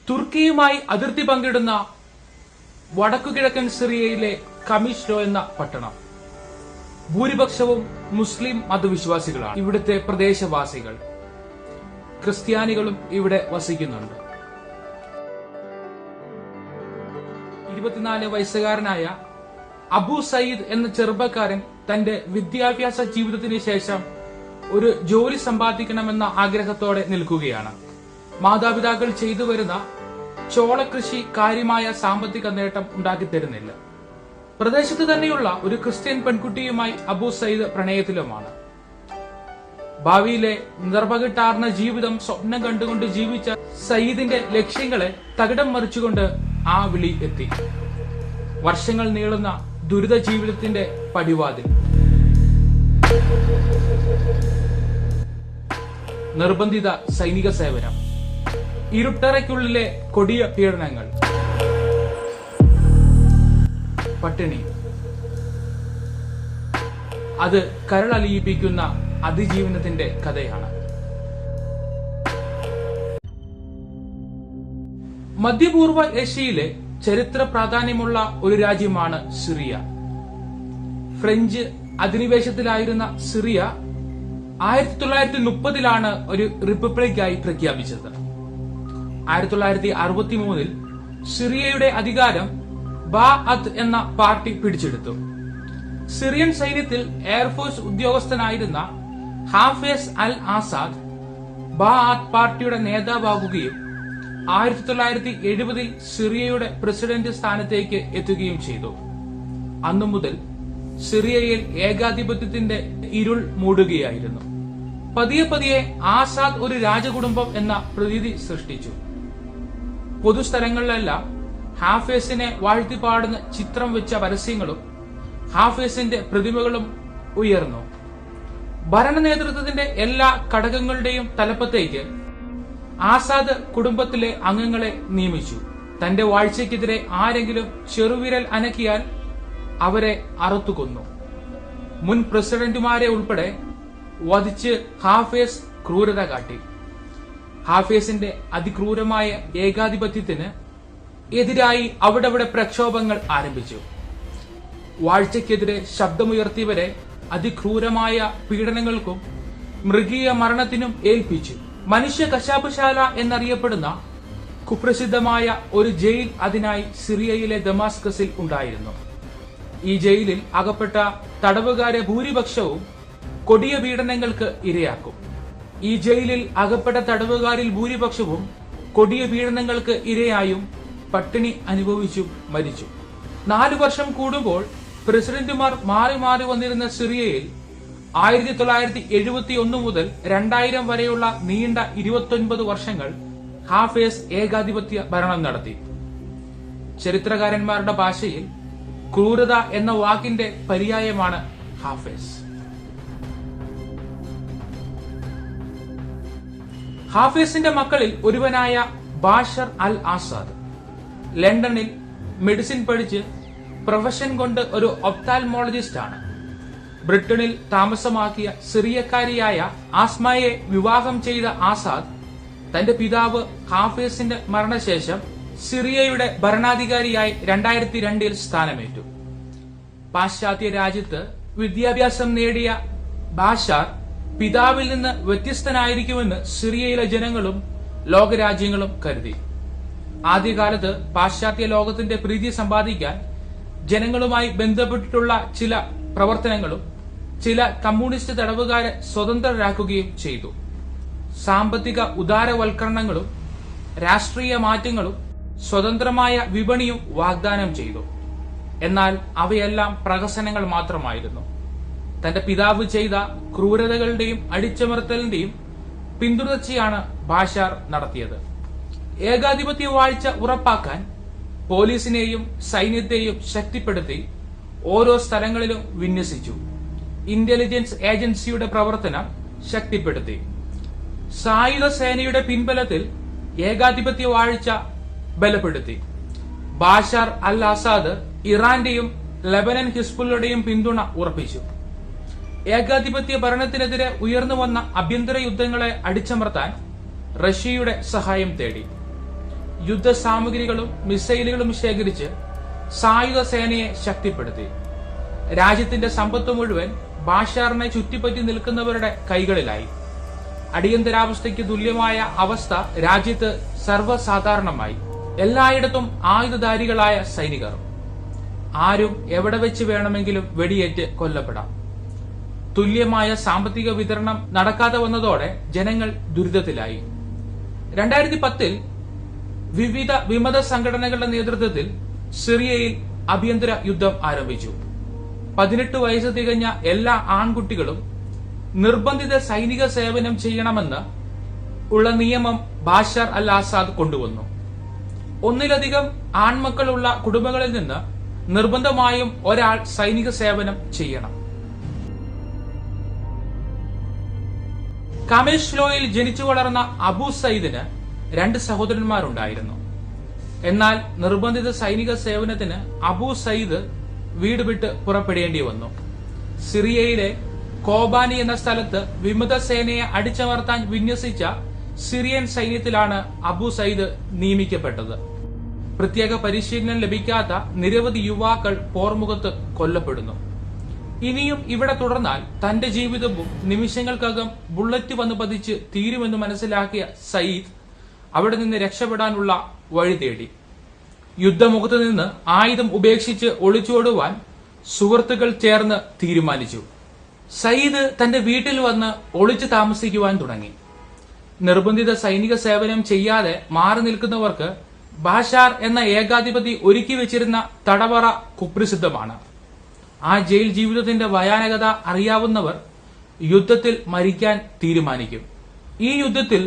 തുർക്കിയുമായി അതിർത്തി പങ്കിടുന്ന വടക്കുകിഴക്കൻ സിറിയയിലെ കമിഷ്ലോ എന്ന പട്ടണം. ഭൂരിപക്ഷവും മുസ്ലിം മതവിശ്വാസികളാണ്. ഇവിടുത്തെ പ്രദേശവാസികൾ ക്രിസ്ത്യാനികളും ഇവിടെ വസിക്കുന്നുണ്ട്. 24 വയസ്സുകാരനായ അബു സയ്യിദ് എന്ന ചെറുപ്പക്കാരൻ തന്റെ വിദ്യാഭ്യാസ ജീവിതത്തിന് ശേഷം ഒരു ജോലി സമ്പാദിക്കണമെന്ന ആഗ്രഹത്തോടെ നിൽക്കുകയാണ്. മാതാപിതാക്കൾ ചെയ്തു വരുന്ന ചോളകൃഷി കാര്യമായ സാമ്പത്തിക നേട്ടം ഉണ്ടാക്കിത്തരുന്നില്ല. പ്രദേശത്ത് തന്നെയുള്ള ഒരു ക്രിസ്ത്യൻ പെൺകുട്ടിയുമായി അബു സയ്യിദ് പ്രണയത്തിലുമാണ്. ഭാവിയിലെ നിർഭകിട്ടാർന്ന ജീവിതം സ്വപ്നം കണ്ടുകൊണ്ട് ജീവിച്ച സയ്യിദിന്റെ ലക്ഷ്യങ്ങളെ തകിടം മറിച്ചുകൊണ്ട് ആ വിളി എത്തി. വർഷങ്ങൾ നീളുന്ന ദുരിത ജീവിതത്തിന്റെ പടിവാതിൽ. നിർബന്ധിത സൈനിക സേവനം, ഇരുട്ടറയ്ക്കുള്ളിലെ കൊടിയ പീഡനങ്ങൾ, പട്ടിണി, അത് കരളലിയിപ്പിക്കുന്ന അതിജീവനത്തിന്റെ കഥയാണ്. മധ്യപൂർവ്വ ഏഷ്യയിലെ ചരിത്ര പ്രാധാന്യമുള്ള ഒരു രാജ്യമാണ് സിറിയ. ഫ്രഞ്ച് അധിനിവേശത്തിലായിരുന്ന സിറിയ 1930-ലാണ് ഒരു റിപ്പബ്ലിക്കായി പ്രഖ്യാപിച്ചത്. 1963-ൽ സിറിയയുടെ അധികാരം ബാഅത്ത് എന്ന പാർട്ടി പിടിച്ചെടുത്തു. സിറിയൻ സൈന്യത്തിൽ എയർഫോഴ്സ് ഉദ്യോഗസ്ഥനായിരുന്ന ഹാഫിസ് അൽ ആസാദ് ബാഅത്ത് പാർട്ടിയുടെ നേതാവാകുകയും 1970-ൽ സിറിയയുടെ പ്രസിഡന്റ് സ്ഥാനത്തേക്ക് എത്തുകയും ചെയ്തു. അന്നു മുതൽ സിറിയയിൽ ഏകാധിപത്യത്തിന്റെ ഇരുൾ മൂടുകയായിരുന്നു. പതിയെ പതിയെ ആസാദ് ഒരു രാജകുടുംബം എന്ന പ്രതീതി സൃഷ്ടിച്ചു. പൊതുസ്ഥലങ്ങളിലെല്ലാം ഹാഫിസിനെ വാഴ്ത്തിപ്പാടുന്ന ചിത്രം വെച്ച പരസ്യങ്ങളും ഹാഫിസിന്റെ പ്രതിമകളും ഉയർന്നു. ഭരണ നേതൃത്വത്തിന്റെ എല്ലാ ഘടകങ്ങളുടെയും തലപ്പത്തേക്ക് ആസാദ് കുടുംബത്തിലെ അംഗങ്ങളെ നിയമിച്ചു. തന്റെ വാഴ്ചയ്ക്കെതിരെ ആരെങ്കിലും ചെറുവിരൽ അനക്കിയാൽ അവരെ അറുത്തുകൊന്നു. മുൻ പ്രസിഡന്റുമാരെ ഉൾപ്പെടെ വധിച്ച് ഹാഫിസ് ക്രൂരത കാട്ടി. ഹാഫിസിന്റെ അതിക്രൂരമായ ഏകാധിപത്യത്തിന് എതിരായി അവിടെ പ്രക്ഷോഭങ്ങൾ ആരംഭിച്ചു. വാഴ്ചയ്ക്കെതിരെ ശബ്ദമുയർത്തിയവരെ അതിക്രൂരമായ പീഡനങ്ങൾക്കും മൃഗീയ മരണത്തിനും ഏൽപ്പിച്ചു. മനുഷ്യ കശാപ്പുശാല എന്നറിയപ്പെടുന്ന കുപ്രസിദ്ധമായ ഒരു ജയിൽ അതിനായി സിറിയയിലെ ദമാസ്കസിൽ ഉണ്ടായിരുന്നു. ഈ ജയിലിൽ അകപ്പെട്ട തടവുകാരെ ഭൂരിപക്ഷവും കൊടിയ പീഡനങ്ങൾക്ക് ഇരയാക്കും. ഈ ജയിലിൽ അകപ്പെട്ട തടവുകാരിൽ ഭൂരിപക്ഷവും കൊടിയ പീഡനങ്ങൾക്ക് ഇരയായും പട്ടിണി അനുഭവിച്ചും മരിച്ചു. 4 വർഷം കൂടുമ്പോൾ പ്രസിഡന്റുമാർ മാറി മാറി വന്നിരുന്ന സിറിയയിൽ 1971 മുതൽ 2000 വരെയുള്ള നീണ്ട 29 വർഷങ്ങൾ ഹാഫിസ് ഏകാധിപത്യ ഭരണം നടത്തി. ചരിത്രകാരന്മാരുടെ ഭാഷയിൽ ക്രൂരത എന്ന വാക്കിന്റെ പര്യായമാണ് ഹാഫിസ്. ഹാഫിസിന്റെ മക്കളിൽ ഒരുവനായ ബാഷർ അൽ ആസാദ് ലണ്ടനിൽ മെഡിസിൻ പഠിച്ച് പ്രൊഫഷൻ കൊണ്ട് ഒരു ഒപ്താൽമോളജിസ്റ്റ് ആണ്. ബ്രിട്ടനിൽ താമസമാക്കിയ സിറിയക്കാരിയായ ആസ്മയെ വിവാഹം ചെയ്ത ആസാദ് തന്റെ പിതാവ് ഹാഫിസിന്റെ മരണശേഷം സിറിയയുടെ ഭരണാധികാരിയായി 2002-ൽ സ്ഥാനമേറ്റു. പാശ്ചാത്യ രാജ്യത്ത് വിദ്യാഭ്യാസം നേടിയ ബാഷാർ പിതാവിൽ നിന്ന് വ്യത്യസ്തനായിരിക്കുമെന്ന് സിറിയയിലെ ജനങ്ങളും ലോകരാജ്യങ്ങളും കരുതി. ആദ്യകാലത്ത് പാശ്ചാത്യ ലോകത്തിന്റെ പ്രീതി സമ്പാദിക്കാൻ ജനങ്ങളുമായി ബന്ധപ്പെട്ടിട്ടുള്ള ചില പ്രവർത്തനങ്ങളും ചില കമ്മ്യൂണിസ്റ്റ് തടവുകാരെ സ്വതന്ത്രരാക്കുകയും ചെയ്തു. സാമ്പത്തിക ഉദാരവൽക്കരണങ്ങളും രാഷ്ട്രീയ മാറ്റങ്ങളും സ്വതന്ത്രമായ വിപണിയും വാഗ്ദാനം ചെയ്തു. എന്നാൽ അവയെല്ലാം പ്രഹസനങ്ങൾ മാത്രമായിരുന്നു. തന്റെ പിതാവ് ചെയ്ത ക്രൂരതകളുടെയും അടിച്ചമർത്തലിന്റെയും പിന്തുടർച്ചയാണ് ബാഷാർ നടത്തിയത്. ഏകാധിപത്യ വാഴ്ച ഉറപ്പാക്കാൻ പോലീസിനെയും സൈന്യത്തെയും ശക്തിപ്പെടുത്തി ഓരോ സ്ഥലങ്ങളിലും വിന്യസിച്ചു. ഇന്റലിജൻസ് ഏജൻസിയുടെ പ്രവർത്തനം ശക്തിപ്പെടുത്തി. സായുധ സേനയുടെ പിൻബലത്തിൽ ഏകാധിപത്യ വാഴ്ച ബലപ്പെടുത്തി. ബാഷാർ അൽ ആസാദ് ഇറാന്റെയും ലെബനൻ ഹിസ്ബുള്ളയുടെയും പിന്തുണ ഉറപ്പിച്ചു. ഏകാധിപത്യ ഭരണത്തിനെതിരെ ഉയർന്നു വന്ന ആഭ്യന്തര യുദ്ധങ്ങളെ അടിച്ചമർത്താൻ റഷ്യയുടെ സഹായം തേടി. യുദ്ധസാമഗ്രികളും മിസൈലുകളും ശേഖരിച്ച് സായുധ സേനയെ ശക്തിപ്പെടുത്തി. രാജ്യത്തിന്റെ സമ്പത്ത് മുഴുവൻ ബാഷാറിനെ ചുറ്റിപ്പറ്റി നിൽക്കുന്നവരുടെ കൈകളിലായി. അടിയന്തരാവസ്ഥയ്ക്ക് തുല്യമായ അവസ്ഥ രാജ്യത്ത് സർവ്വസാധാരണമായി. എല്ലായിടത്തും ആയുധധാരികളായ സൈനികർ. ആരും എവിടെ വെച്ച് വേണമെങ്കിലും വെടിയേറ്റ് കൊല്ലപ്പെടാം. തുല്യമായ സാമ്പത്തിക വിതരണം നടക്കാതെ വന്നതോടെ ജനങ്ങൾ ദുരിതത്തിലായി. 2010 വിവിധ വിമത സംഘടനകളുടെ നേതൃത്വത്തിൽ സിറിയയിൽ ആഭ്യന്തര യുദ്ധം ആരംഭിച്ചു. 18 വയസ്സ് തികഞ്ഞ എല്ലാ ആൺകുട്ടികളും നിർബന്ധിത സൈനിക സേവനം ചെയ്യണമെന്ന് ഉള്ള നിയമം ബാഷാർ അൽ ആസാദ് കൊണ്ടുവന്നു. ഒന്നിലധികം ആൺമക്കളുള്ള കുടുംബങ്ങളിൽ നിന്ന് നിർബന്ധമായും ഒരാൾ സൈനിക സേവനം ചെയ്യണം. കാമേഷ്ലോയിൽ ജനിച്ചു വളർന്ന അബു സയ്യിദിന് 2 സഹോദരന്മാരുണ്ടായിരുന്നു. എന്നാൽ നിർബന്ധിത സൈനിക സേവനത്തിന് അബു സയ്യിദ് വീട് വിട്ട് പുറപ്പെടേണ്ടി വന്നു. സിറിയയിലെ കോബാനി എന്ന സ്ഥലത്ത് വിമത സേനയെ അടിച്ചമർത്താൻ വിന്യസിച്ച സിറിയൻ സൈന്യത്തിലാണ് അബു സയ്യിദ് നിയമിക്കപ്പെട്ടത്. പ്രത്യേക പരിശീലനം ലഭിക്കാത്ത നിരവധി യുവാക്കൾ പോർമുഖത്ത് കൊല്ലപ്പെടുന്നു. ഇനിയും ഇവിടെ തുടർന്നാൽ തന്റെ ജീവിതവും നിമിഷങ്ങൾക്കകം ബുള്ളറ്റ് വന്ന് പതിച്ച് തീരുമെന്ന് മനസ്സിലാക്കിയ സയ്യിദ് അവിടെ നിന്ന് രക്ഷപ്പെടാനുള്ള വഴി തേടി. യുദ്ധമുഖത്ത് നിന്ന് ആയുധം ഉപേക്ഷിച്ച് ഒളിച്ചോടുവാൻ സുഹൃത്തുക്കൾ ചേർന്ന് തീരുമാനിച്ചു. സയ്യിദ് തന്റെ വീട്ടിൽ വന്ന് ഒളിച്ചു താമസിക്കുവാൻ തുടങ്ങി. നിർബന്ധിത സൈനിക സേവനം ചെയ്യാതെ മാറി നിൽക്കുന്നവർക്ക് ബാഷാർ എന്ന ഏകാധിപതി ഒരുക്കി വെച്ചിരുന്ന തടവറ കുപ്രസിദ്ധമാണ്. ആ ജയിൽ ജീവിതത്തിന്റെ ഭയാനകത അറിയാവുന്നവർ യുദ്ധത്തിൽ മരിക്കാൻ തീരുമാനിക്കും. ഈ യുദ്ധത്തിൽ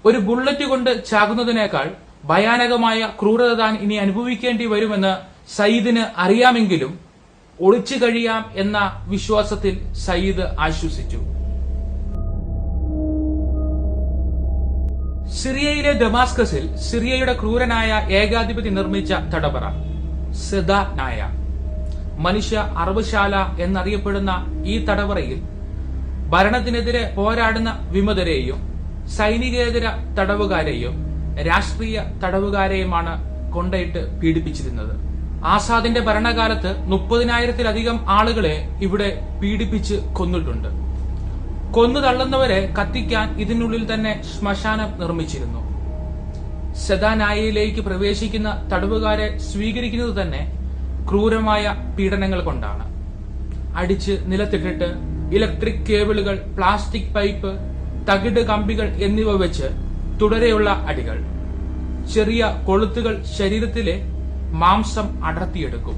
ഒരു ബുള്ളറ്റ് കൊണ്ട് ചാകുന്നതിനേക്കാൾ ഭയാനകമായ ക്രൂരത താൻ ഇനി അനുഭവിക്കേണ്ടി വരുമെന്ന് സയ്യിദിന് അറിയാമെങ്കിലും ഒളിച്ചു കഴിയാം എന്ന വിശ്വാസത്തിൽ സയ്യിദ് ആശ്വസിച്ചു. സിറിയയിലെ ദമാസ്കസിൽ സിറിയയുടെ ക്രൂരനായ ഏകാധിപതി നിർമ്മിച്ച തടവറ സെദാനായ മനുഷ്യ അറവുശാല എന്നറിയപ്പെടുന്ന ഈ തടവറയിൽ ഭരണത്തിനെതിരെ പോരാടുന്ന വിമതരെയും സൈനികേതര തടവുകാരെയും രാഷ്ട്രീയ തടവുകാരെയുമാണ് കൊണ്ടയിട്ട് പീഡിപ്പിച്ചിരുന്നത്. ആസാദിന്റെ ഭരണകാലത്ത് 30,000-ത്തിലധികം ആളുകളെ ഇവിടെ പീഡിപ്പിച്ച് കൊന്നിട്ടുണ്ട്. കൊന്നു തള്ളുന്നവരെ കത്തിക്കാൻ ഇതിനുള്ളിൽ തന്നെ ശ്മശാനം നിർമ്മിച്ചിരുന്നു. സെദാനായയിലേക്ക് പ്രവേശിക്കുന്ന തടവുകാരെ സ്വീകരിക്കുന്നത് തന്നെ ക്രൂരമായ പീഡനങ്ങൾ കൊണ്ടാണ്. അടിച്ച് നിലത്തിട്ടിട്ട് ഇലക്ട്രിക് കേബിളുകൾ, പ്ലാസ്റ്റിക് പൈപ്പ്, തകിട് കമ്പികൾ എന്നിവ വെച്ച് തുടരെയുള്ള അടികൾ. ചെറിയ കൊളുത്തുകൾ ശരീരത്തിലെ മാംസം അടർത്തിയെടുക്കും.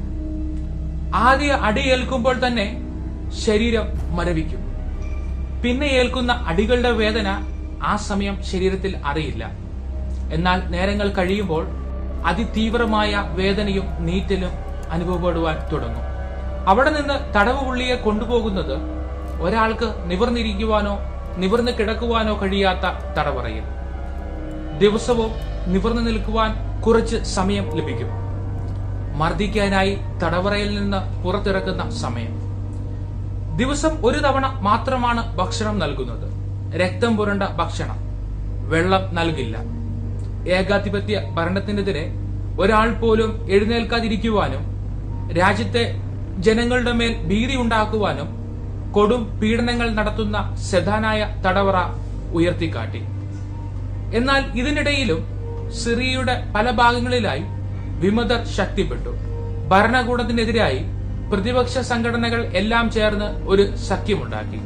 ആദ്യ അടിയേൽക്കുമ്പോൾ തന്നെ ശരീരം മരവിക്കും. പിന്നെ ഏൽക്കുന്ന അടികളുടെ വേദന ആ സമയം ശരീരത്തിൽ അറിയില്ല. എന്നാൽ നേരങ്ങൾ കഴിയുമ്പോൾ അതിതീവ്രമായ വേദനയും നീറ്റലും അനുഭവപ്പെടുവാൻ തുടങ്ങും. അവിടെ നിന്ന് തടവ് പുള്ളിയെ കൊണ്ടുപോകുന്നത് ഒരാൾക്ക് നിവർന്നിരിക്കുവാനോ നിവർന്ന് കിടക്കുവാനോ കഴിയാത്ത തടവറയിൽ. ദിവസവും നിവർന്നു നിൽക്കുവാൻ കുറച്ച് സമയം ലഭിക്കും. മർദ്ദിക്കാനായി തടവറയിൽ നിന്ന് പുറത്തിറക്കുന്ന സമയം. ദിവസം ഒരു തവണ മാത്രമാണ് ഭക്ഷണം നൽകുന്നത്. രക്തം പുരണ്ട ഭക്ഷണം. വെള്ളം നൽകില്ല. ഏകാധിപത്യ ഭരണത്തിനെതിരെ ഒരാൾ പോലും എഴുന്നേൽക്കാതിരിക്കുവാനും രാജ്യത്തെ ജനങ്ങളുടെ മേൽ ഭീതി ഉണ്ടാക്കുവാനും കൊടും പീഡനങ്ങൾ നടത്തുന്ന സെദാനായ തടവറ ഉയർത്തിക്കാട്ടി. എന്നാൽ ഇതിനിടയിലും സിറിയയുടെ പല ഭാഗങ്ങളിലായി വിമതർ ശക്തിപ്പെട്ടു. ഭരണകൂടത്തിനെതിരായി പ്രതിപക്ഷ സംഘടനകൾ എല്ലാം ചേർന്ന് ഒരു സഖ്യമുണ്ടാക്കി.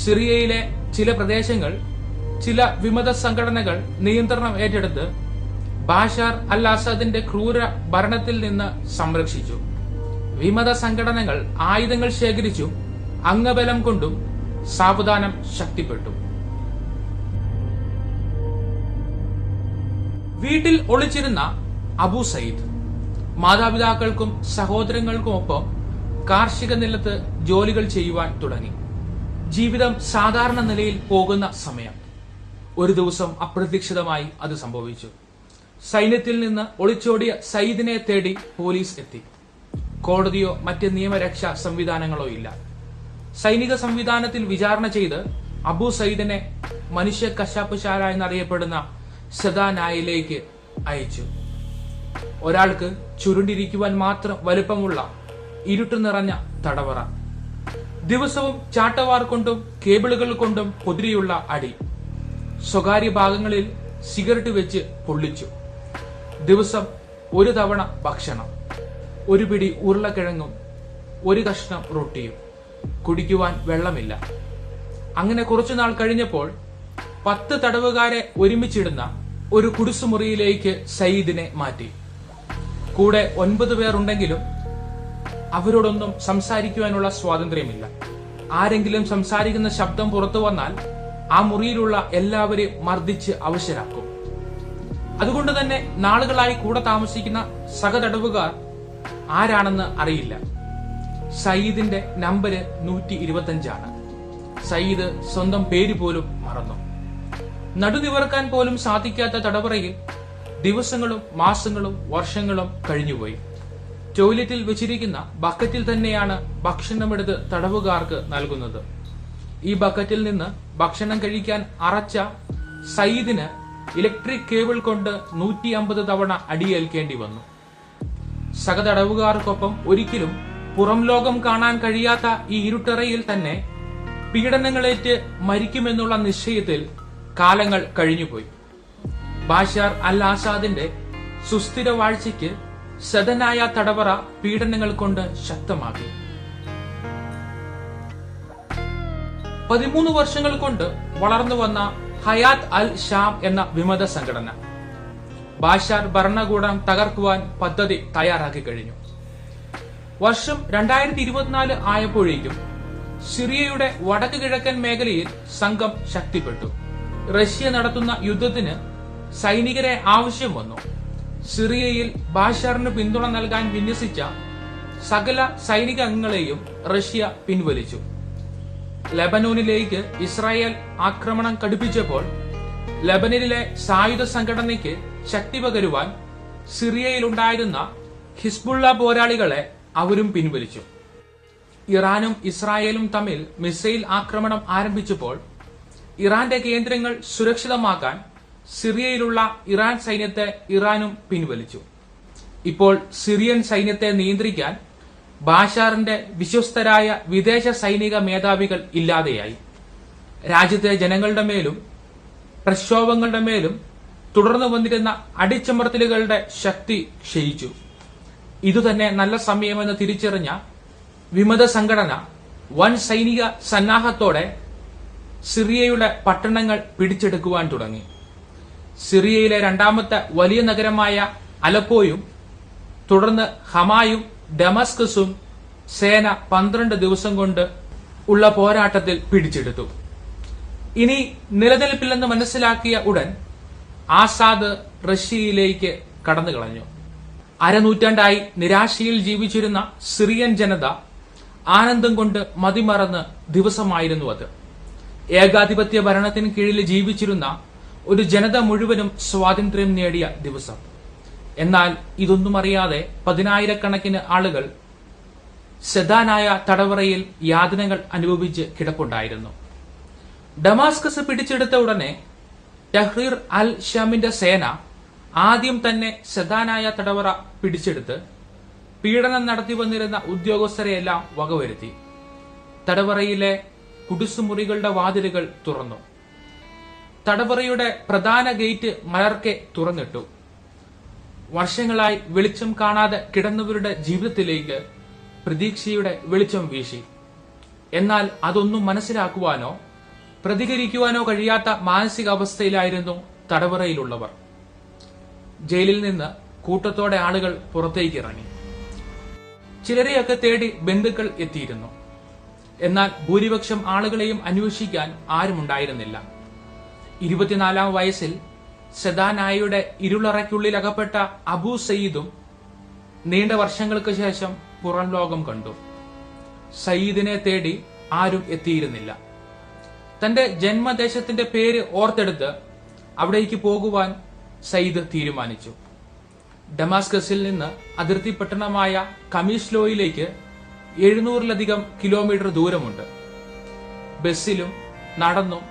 സിറിയയിലെ ചില പ്രദേശങ്ങൾ ചില വിമത സംഘടനകൾ നിയന്ത്രണം ഏറ്റെടുത്ത് ബാഷാർ അൽ ആസാദിന്റെ ക്രൂര ഭരണത്തിൽ നിന്ന് സംരക്ഷിച്ചു. വിമത സംഘടനകൾ ആയുധങ്ങൾ ശേഖരിച്ചും അംഗബലം കൊണ്ടും സാവധാനം ശക്തിപ്പെട്ടു. വീട്ടിൽ ഒളിച്ചിരുന്ന അബു സയ്യിദ് മാതാപിതാക്കൾക്കും സഹോദരങ്ങൾക്കുമൊപ്പം കാർഷിക നിലത്ത് ജോലികൾ ചെയ്യുവാൻ തുടങ്ങി. ജീവിതം സാധാരണ നിലയിൽ പോകുന്ന സമയം ഒരു ദിവസം അപ്രതീക്ഷിതമായി അത് സംഭവിച്ചു. സൈന്യത്തിൽ നിന്ന് ഒളിച്ചോടിയ സയ്യിദിനെ തേടി പോലീസ് എത്തി. കോടതിയോ മറ്റ് നിയമരക്ഷാ സംവിധാനങ്ങളോ ഇല്ല. സൈനിക സംവിധാനത്തിൽ വിചാരണ ചെയ്ത് അബു സയ്യിദിനെ മനുഷ്യ കശാപ്പുശാല എന്നറിയപ്പെടുന്ന സെദാനായയിലേക്ക് അയച്ചു. ഒരാൾക്ക് ചുരുണ്ടിരിക്കുവാൻ മാത്രം വലുപ്പമുള്ള ഇരുട്ട് നിറഞ്ഞ തടവറ, ദിവസവും ചാട്ടവാർ കൊണ്ടും കേബിളുകൾ കൊണ്ടും കുതിരയുള്ള അടി, സ്വകാര്യ ഭാഗങ്ങളിൽ സിഗരറ്റ് വെച്ച് പൊള്ളിച്ചു. ദിവസം ഒരു തവണ ഭക്ഷണം, ഒരു പിടി ഉരുളക്കിഴങ്ങും ഒരു കഷ്ണം റൊട്ടിയും, കുടിക്കുവാൻ വെള്ളമില്ല. അങ്ങനെ കുറച്ചുനാൾ കഴിഞ്ഞപ്പോൾ 10 തടവുകാരെ ഒരുമിച്ചിടുന്ന ഒരു കുടിസുമുറിയിലേക്ക് സയ്യിദിനെ മാറ്റി. കൂടെ 9 പേർ ഉണ്ടെങ്കിലും അവരോടൊന്നും സംസാരിക്കുവാനുള്ള സ്വാതന്ത്ര്യമില്ല. ആരെങ്കിലും സംസാരിക്കുന്ന ശബ്ദം പുറത്തു വന്നാൽ ആ മുറിയിലുള്ള എല്ലാവരെയും മർദ്ദിച്ച് അവശരാക്കും. അതുകൊണ്ട് തന്നെ നാളുകളായി കൂടെ താമസിക്കുന്ന സഹതടവുകാർ ആരാണെന്ന് അറിയില്ല. സയ്യിദിന്റെ നമ്പര് 125 സയ്യിദ് സ്വന്തം പേര് പോലും മറന്നു. നടുനിവർക്കാൻ പോലും സാധിക്കാത്ത തടവറയിൽ ദിവസങ്ങളും മാസങ്ങളും വർഷങ്ങളും കഴിഞ്ഞുപോയി. ടോയ്ലറ്റിൽ വെച്ചിരിക്കുന്ന ബക്കറ്റിൽ തന്നെയാണ് ഭക്ഷണമെടുത്ത് തടവുകാർക്ക് നൽകുന്നത്. ഈ ബക്കറ്റിൽ നിന്ന് ഭക്ഷണം കഴിക്കാൻ അറച്ച സയ്യിദിന് ഇലക്ട്രിക് കേബിൾ കൊണ്ട് 150 തവണ അടിയേൽക്കേണ്ടി വന്നു. സഹതടവുകാർക്കൊപ്പം ഒരിക്കലും പുറം ലോകം കാണാൻ കഴിയാത്ത ഈ ഇരുട്ടറയിൽ തന്നെ പീഡനങ്ങളേറ്റ് മരിക്കുമെന്നുള്ള നിശ്ചയത്തിൽ കാലങ്ങൾ കഴിഞ്ഞുപോയി. ബാഷാർ അൽ ആസാദിന്റെ സുസ്ഥിര വാഴ്ചയ്ക്ക് സദനായ തടവറ പീഡനങ്ങൾ കൊണ്ട് ശക്തമാക്കി. 13 വർഷങ്ങൾ കൊണ്ട് വളർന്നു വന്ന ഹയാത്ത് അൽ ഷാം എന്ന വിമത സംഘടന ബാഷാർ ഭരണകൂടം തകർക്കുവാൻ പദ്ധതി തയ്യാറാക്കി കഴിഞ്ഞു. വർഷം 2024 ആയപ്പോഴേക്കും സിറിയയുടെ വടക്ക് കിഴക്കൻ മേഖലയിൽ സംഘം ശക്തിപ്പെട്ടു. റഷ്യ നടത്തുന്ന യുദ്ധത്തിന് സൈനികരെ ആവശ്യം വന്നു. സിറിയയിൽ ബാഷാറിന് പിന്തുണ നൽകാൻ വിന്യസിച്ച സകല സൈനിക അംഗങ്ങളെയും റഷ്യ പിൻവലിച്ചു. ലെബനോനിലേക്ക് ഇസ്രായേൽ ആക്രമണം കടുപ്പിച്ചപ്പോൾ ലെബനനിലെ സായുധ സംഘടനയ്ക്ക് ശക്തി പകരുവാൻ സിറിയയിലുണ്ടായിരുന്ന ഹിസ്ബുള്ള പോരാളികളെ അവരും പിൻവലിച്ചു. ഇറാനും ഇസ്രായേലും തമ്മിൽ മിസൈൽ ആക്രമണം ആരംഭിച്ചപ്പോൾ ഇറാന്റെ കേന്ദ്രങ്ങൾ സുരക്ഷിതമാക്കാൻ സിറിയയിലുള്ള ഇറാൻ സൈന്യത്തെ ഇറാനും പിൻവലിച്ചു. ഇപ്പോൾ സിറിയൻ സൈന്യത്തെ നിയന്ത്രിക്കാൻ ബാഷാറിന്റെ വിശ്വസ്തരായ വിദേശ സൈനിക മേധാവികൾ ഇല്ലാതെയായി. രാജ്യത്തെ ജനങ്ങളുടെ മേലും പ്രക്ഷോഭങ്ങളുടെ മേലും തുടർന്നു വന്നിരുന്ന അടിച്ചമർത്തലുകളുടെ ശക്തി ക്ഷയിച്ചു. ഇതുതന്നെ നല്ല സമയമെന്ന് തിരിച്ചറിഞ്ഞ വിമത സംഘടന വൻ സൈനിക സന്നാഹത്തോടെ സിറിയയുടെ പട്ടണങ്ങൾ പിടിച്ചെടുക്കുവാൻ തുടങ്ങി. സിറിയയിലെ രണ്ടാമത്തെ വലിയ നഗരമായ അലപ്പോയും തുടർന്ന് ഹമായും ഡമാസ്കസും സേന 12 ദിവസം കൊണ്ട് ഉള്ള പോരാട്ടത്തിൽ പിടിച്ചെടുത്തു. ഇനി നിലനിൽപ്പില്ലെന്ന് മനസ്സിലാക്കിയ ഉടൻ ആസാദ് റഷ്യയിലേക്ക് കടന്നുകളഞ്ഞു. അരനൂറ്റാണ്ടായി നിരാശയിൽ ജീവിച്ചിരുന്ന സിറിയൻ ജനത ആനന്ദം കൊണ്ട് മതിമറന്ന് ദിവസമായിരുന്നു അത്. ഏകാധിപത്യ ഭരണത്തിന് കീഴിൽ ജീവിച്ചിരുന്ന ഒരു ജനത മുഴുവനും സ്വാതന്ത്ര്യം നേടിയ ദിവസം. എന്നാൽ ഇതൊന്നും അറിയാതെ 10,000-കണക്കിന് ആളുകൾ സെദാനായ തടവറയിൽ യാതനകൾ അനുഭവിച്ച് കിടപ്പുണ്ടായിരുന്നു. ഡമാസ്കസ് പിടിച്ചെടുത്ത ഉടനെ തഹ്രീർ അൽ ഷാമിന്റെ സേന ആദ്യം തന്നെ സെദാനായ തടവറ പിടിച്ചെടുത്ത് പീഡനം നടത്തി വന്നിരുന്ന ഉദ്യോഗസ്ഥരെയെല്ലാം വകവരുത്തി. തടവറയിലെ കുടിസുമുറികളുടെ വാതിലുകൾ തുറന്നു. തടവറയുടെ പ്രധാന ഗേറ്റ് മലർക്കെ തുറന്നിട്ടു. വർഷങ്ങളായി വെളിച്ചം കാണാതെ കിടന്നവരുടെ ജീവിതത്തിലേക്ക് പ്രതീക്ഷയുടെ വെളിച്ചം വീശി. എന്നാൽ അതൊന്നും മനസ്സിലാക്കുവാനോ പ്രതികരിക്കുവാനോ കഴിയാത്ത മാനസികാവസ്ഥയിലായിരുന്നു തടവറയിലുള്ളവർ. ജയിലിൽ നിന്ന് കൂട്ടത്തോടെ ആളുകൾ പുറത്തേക്ക് ഇറങ്ങി. ചിലരെയൊക്കെ തേടി ബന്ധുക്കൾ എത്തിയിരുന്നു. എന്നാൽ ഭൂരിപക്ഷം ആളുകളെയും അന്വേഷിക്കാൻ ആരുമുണ്ടായിരുന്നില്ല. 24-ാം വയസ്സിൽ സെദാനായയുടെ ഇരുളറയ്ക്കുള്ളിൽ അകപ്പെട്ട അബൂ സയ്യിദും നീണ്ട വർഷങ്ങൾക്ക് ശേഷം പുറം ലോകം കണ്ടു. സയ്യിദിനെ തേടി ആരും എത്തിയിരുന്നില്ല. തന്റെ ജന്മദേശത്തിന്റെ പേര് ഓർത്തെടുത്ത് അവിടേക്ക് പോകുവാൻ സയ്യിദ് തീരുമാനിച്ചു. ഡമാസ്കസിൽ നിന്ന് അതിർത്തി പട്ടണമായ കമീഷ്ലോയിലേക്ക് 700-ലധികം കിലോമീറ്റർ ദൂരമുണ്ട്. ബസ്സിലും നടന്നും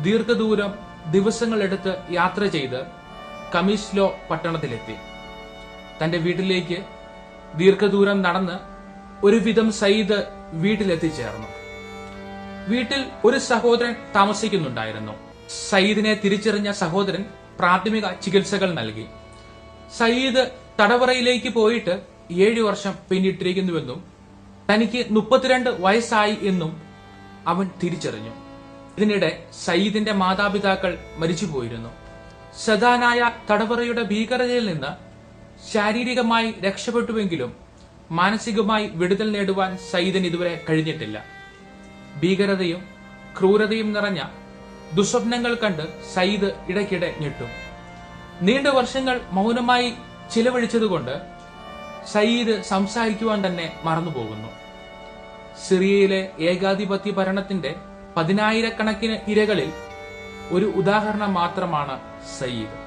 ദീർഘദൂരം ദിവസങ്ങളെടുത്ത് യാത്ര ചെയ്ത് കമിസ്ലോ പട്ടണത്തിലെത്തി. തന്റെ വീട്ടിലേക്ക് ദീർഘദൂരം നടന്ന് ഒരുവിധം സയ്യിദ് വീട്ടിലെത്തിച്ചേർന്നു. വീട്ടിൽ ഒരു സഹോദരൻ താമസിക്കുന്നുണ്ടായിരുന്നു. സയ്യിദിനെ തിരിച്ചറിഞ്ഞ സഹോദരൻ പ്രാഥമിക ചികിത്സകൾ നൽകി. സയ്യിദ് തടവറയിലേക്ക് പോയിട്ട് 7 വർഷം പിന്നിട്ടിരിക്കുന്നുവെന്നും തനിക്ക് 32 വയസ്സായി എന്നും അവൻ തിരിച്ചറിഞ്ഞു. ഇതിനിടെ സയ്യിദിന്റെ മാതാപിതാക്കൾ മരിച്ചുപോയിരുന്നു. സദാനായ തടവറയുടെ ഭീകരതയിൽ നിന്ന് ശാരീരികമായി രക്ഷപ്പെട്ടുവെങ്കിലും മാനസികമായി വിടുതൽ നേടുവാൻ സയ്യിദിന് ഇതുവരെ കഴിഞ്ഞിട്ടില്ല. ഭീകരതയും ക്രൂരതയും നിറഞ്ഞ ദുസ്വപ്നങ്ങൾ കണ്ട് സയ്യിദ് ഇടയ്ക്കിടെ ഞെട്ടും. നീണ്ട വർഷങ്ങൾ മൗനമായി ചിലവഴിച്ചതുകൊണ്ട് സയ്യിദ് സംസാരിക്കുവാൻ തന്നെ മറന്നുപോകുന്നു. സിറിയയിലെ ഏകാധിപത്യ ഭരണത്തിന്റെ 10,000 കണക്കിന് ഇരകളിൽ ഒരു ഉദാഹരണം മാത്രമാണ് സയ്യിദ്.